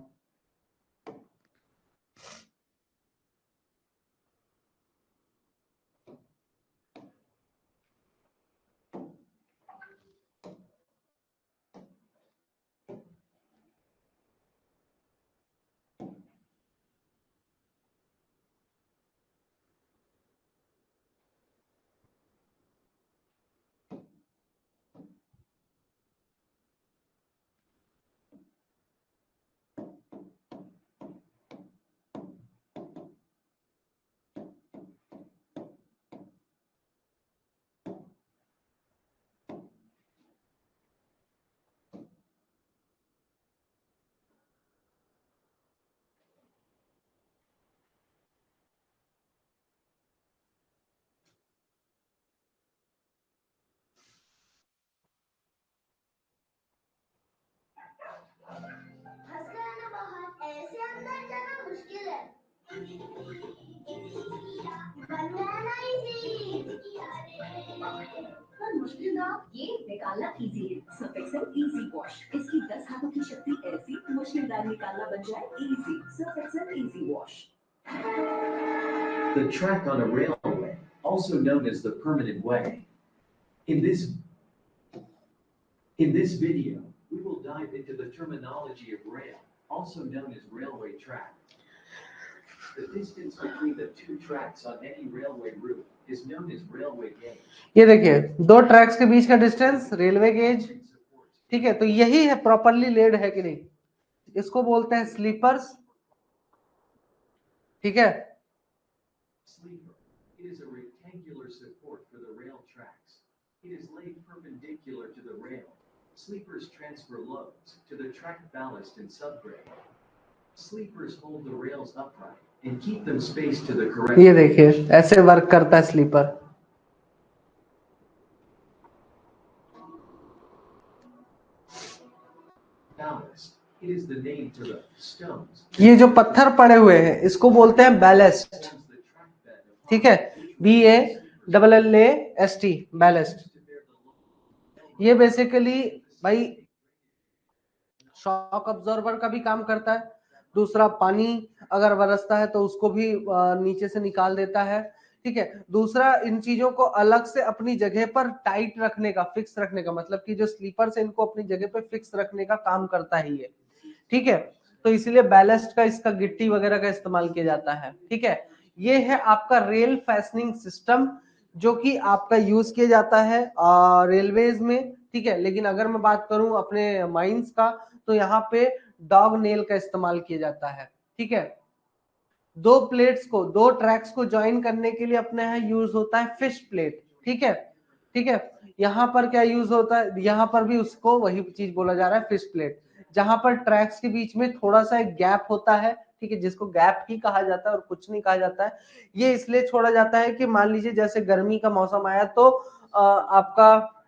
ऐसे अंदर जाना मुश्किल है। बनाना पर मुश्किल था ये निकालना इजी है। सर्फ एक्सेल इजी वॉश, इसकी 10 हाथों की शक्ति ऐसी मुश्किलदार निकालना बन जाए easy. Surf Excel easy wash. The track on a railway, also known as the permanent way. In this video, we will dive into the terminology of rail, also known as railway track. The distance between the two tracks on any railway route is known as railway gauge. ये देखिए दो tracks के बीच का distance railway gauge, ठीक है। तो यही है प्रॉपरली लेड है कि नहीं, इसको बोलते हैं स्लीपर्स, ठीक है। Sleeper. It is a rectangular support for the rail tracks. It is laid perpendicular to the rail. Sleepers transfer loads to the track ballast and subgrade. Sleepers hold the rails upright and keep them spaced to the correct. ये देखिए ऐसे work करता है sleeper. Ballast. It is the name to the stones. ये जो पत्थर पड़े हुए हैं इसको बोलते हैं ballast, Forms the track bed of ठीक है। BALLAST ballast. ये बेसिकली भाई शॉक अब्जॉर्बर का भी काम करता है। दूसरा पानी अगर बरसता है तो उसको भी नीचे से निकाल देता है, ठीक है। दूसरा इन चीजों को अलग से अपनी जगह पर टाइट रखने का, फिक्स रखने का, मतलब कि जो स्लीपर से इनको अपनी जगह पे फिक्स रखने का काम करता ही है, ठीक है। तो इसीलिए बैलेस्ट का, इसका गिट्टी वगैरह का इस्तेमाल किया जाता है, ठीक है। ये है आपका रेल फैस्टनिंग सिस्टम जो कि आपका यूज किया जाता है रेलवेज में, ठीक है। लेकिन अगर मैं बात करूं अपने माइंस का तो यहाँ पे डॉग नेल का इस्तेमाल किया जाता है, ठीक है। दो प्लेट्स को, दो ट्रैक्स को ज्वाइन करने के लिए अपने यहाँ यूज होता है फिश प्लेट, ठीक है, ठीक है। यहाँ पर क्या यूज होता है, यहाँ पर भी उसको वही चीज बोला जा रहा है फिश प्लेट, जहां पर ट्रैक्स के बीच में थोड़ा सा एक गैप होता है, ठीक है, जिसको गैप ही कहा जाता है और कुछ नहीं कहा जाता है। ये इसलिए छोड़ा जाता है कि मान लीजिए जैसे गर्मी का मौसम आया तो आपका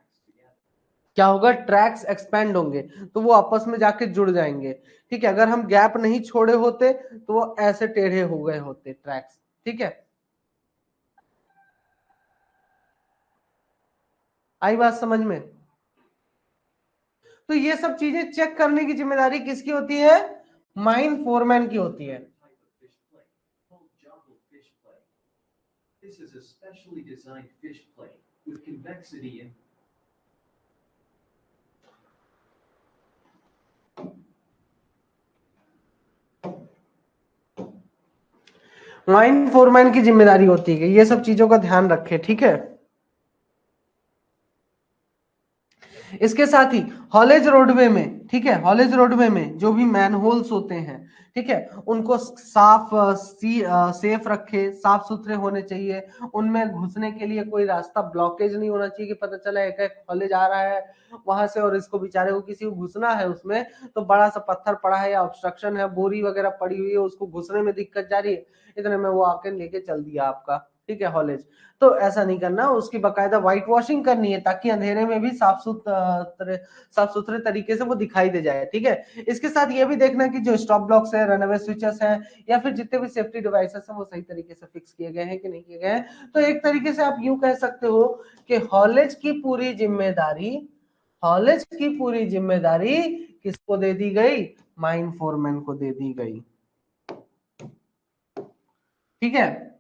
क्या होगा, ट्रैक्स एक्सपैंड होंगे तो वो आपस में जाके जुड़ जाएंगे, ठीक है। अगर हम गैप नहीं छोड़े होते तो वो ऐसे टेढ़े हो गए होते ट्रैक्स, ठीक है। आई बात समझ में? तो ये सब चीजें चेक करने की जिम्मेदारी किसकी होती है, माइन फोरमैन की होती है। type of fish plate called joggle fish plate. This is a specially designed fish plate with convexity in mine foreman की जिम्मेदारी होती है कि ये सब चीजों का ध्यान रखे, ठीक है। इसके साथ ही हॉलेज रोडवे में, ठीक है, हॉलेज रोडवे में जो भी मैनहोल्स होते हैं, ठीक है, उनको साफ सेफ रखे, साफ सुथरे होने चाहिए। उनमें घुसने के लिए कोई रास्ता ब्लॉकेज नहीं होना चाहिए कि पता चला एक हॉलेज आ रहा है वहां से और इसको बेचारे को किसी को घुसना है उसमें तो बड़ा सा पत्थर पड़ा है या ऑब्स्ट्रक्शन है, बोरी वगैरह पड़ी हुई है, उसको घुसने में दिक्कत जा रही है, इतने में वो आके लेके चल दिया आपका, ठीक है, हॉलेज। तो ऐसा नहीं करना, उसकी बकायदा व्हाइट वॉशिंग करनी है ताकि अंधेरे में भी साफ सुथरे तरीके से वो दिखाई दे जाए, ठीक है। इसके साथ ये भी देखना कि जो स्टॉप ब्लॉक्स है, रनअवे स्विचेस हैं या फिर जितने भी सेफ्टी डिवाइसेस हैं वो सही तरीके से फिक्स किए गए हैं कि नहीं किए गए हैं। तो एक तरीके से आप यूं कह सकते हो कि हॉलेज की पूरी जिम्मेदारी किसको दे दी गई, माइन फोरमैन को दे दी गई, ठीक है।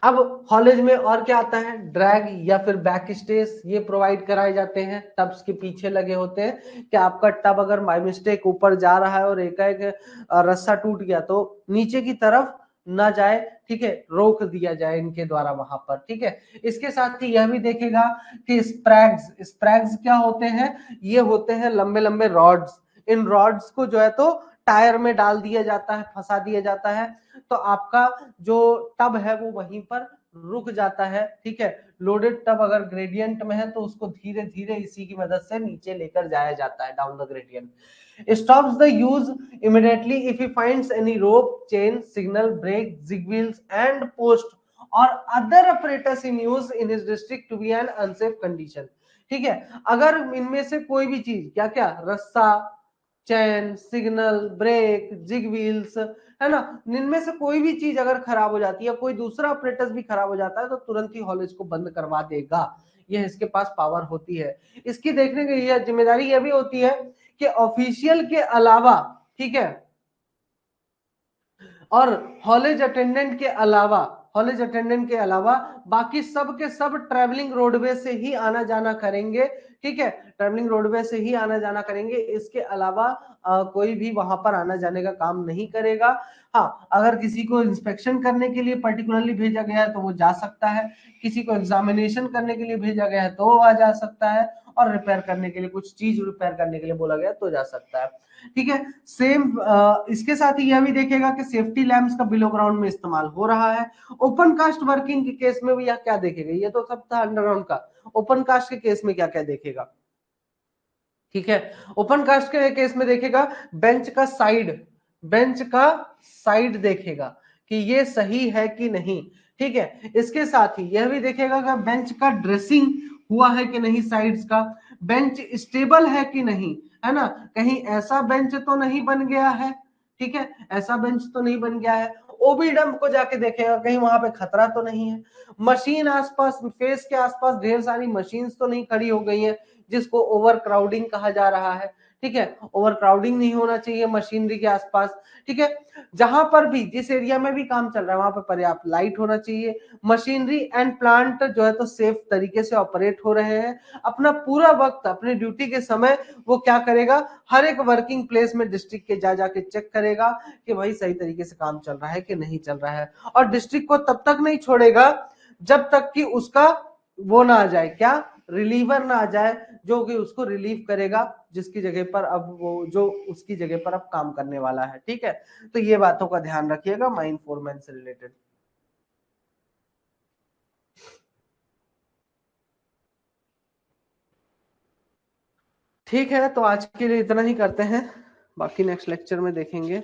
अब हॉलेज में और क्या आता है, ड्रैग या फिर बैक स्टेज ये प्रोवाइड कराए जाते हैं, टब्स के पीछे लगे होते हैं कि आपका टब अगर बाय मिस्टेक ऊपर जा रहा है और एकाएक रस्सा टूट गया तो नीचे की तरफ ना जाए, ठीक है, रोक दिया जाए इनके द्वारा वहां पर, ठीक है। इसके साथ ही यह भी देखेगा कि स्प्रैग्स क्या होते हैं, ये होते हैं लंबे लंबे रॉड्स। इन रॉड्स को जो है तो टायर में डाल दिया जाता है, फंसा दिया जाता है, तो आपका जो टब है वो वहीं पर रुक जाता है, ठीक है। लोडेड टब अगर ग्रेडियंट में है तो उसको धीरे धीरे इसी की मदद से नीचे लेकर जाया जाता है down the gradient. Stops the use immediately if he finds any rope, chain, signal, brake, zig wheels and post or other apparatus in use in his district to be an unsafe condition, ठीक है। अगर इनमें से कोई भी चीज, क्या क्या, रस्सा, चैन, सिग्नल, ब्रेक, जिग व्हील्स, है ना, इनमें से कोई भी चीज अगर खराब हो जाती है, कोई दूसरा ऑपरेटर भी खराब हो जाता है तो तुरंत ही हॉलेज को बंद करवा देगा। यह इसके पास पावर होती है। इसकी देखने की यह जिम्मेदारी यह भी होती है कि ऑफिशियल के अलावा, ठीक है, और हॉलेज अटेंडेंट के अलावा बाकी सब के सब ट्रैवलिंग रोडवे से ही आना जाना करेंगे, ठीक है, ट्रैवलिंग रोडवे से ही आना जाना करेंगे। इसके अलावा कोई भी वहां पर आना जाने का काम नहीं करेगा। हाँ, अगर किसी को इंस्पेक्शन करने के लिए पर्टिकुलरली भेजा गया है तो वो जा सकता है, किसी को एग्जामिनेशन करने के लिए भेजा गया है तो वो आ जा सकता है, और रिपेयर करने के लिए, कुछ चीज रिपेयर करने के लिए बोला गया तो जा सकता है। ठीक है, सेम इसके साथ ही यह भी देखेगा कि सेफ्टी लैंप्स का बिलो ग्राउंड में इस्तेमाल हो रहा है। ओपन कास्ट वर्किंग के केस में भी यह क्या देखेगा, ये तो सब था अंडरग्राउंड का, ओपन कास्ट के केस में क्या क्या देखेगा। ठीक है, ओपन कास्ट के केस में देखेगा बेंच का साइड देखेगा कि ये सही है कि नहीं। ठीक है, इसके साथ ही यह भी देखेगा कि बेंच का ड्रेसिंग हुआ है कि नहीं, साइड्स का बेंच स्टेबल है कि नहीं, है ना, कहीं ऐसा बेंच तो नहीं बन गया है। ठीक है, ऐसा बेंच तो नहीं बन गया है। ओबी डंप को जाके देखेगा कहीं वहां पे खतरा तो नहीं है। मशीन आसपास, फेस के आसपास ढेर सारी मशीन्स तो नहीं खड़ी हो गई है जिसको ओवर क्राउडिंग कहा जा रहा है। ठीक है, ओवर क्राउडिंग नहीं होना चाहिए मशीनरी के आसपास। ठीक है, जहां पर भी, जिस एरिया में भी काम चल रहा है वहां पर पर्याप्त लाइट होना चाहिए। मशीनरी एंड प्लांट जो है तो सेफ तरीके से ऑपरेट हो रहे हैं। अपना पूरा वक्त अपने ड्यूटी के समय वो क्या करेगा, हर एक वर्किंग प्लेस में डिस्ट्रिक्ट के जा जाके चेक करेगा कि भाई सही तरीके से काम चल रहा है कि नहीं चल रहा है। और डिस्ट्रिक्ट को तब तक नहीं छोड़ेगा जब तक कि उसका वो ना आ जाए, क्या, रिलीवर ना आ जाए, जो कि उसको रिलीव करेगा, जिसकी जगह पर अब वो, जो उसकी जगह पर अब काम करने वाला है। ठीक है, तो ये बातों का ध्यान रखिएगा माइन फोरमैन से रिलेटेड। ठीक है, तो आज के लिए इतना ही करते हैं, बाकी नेक्स्ट लेक्चर में देखेंगे।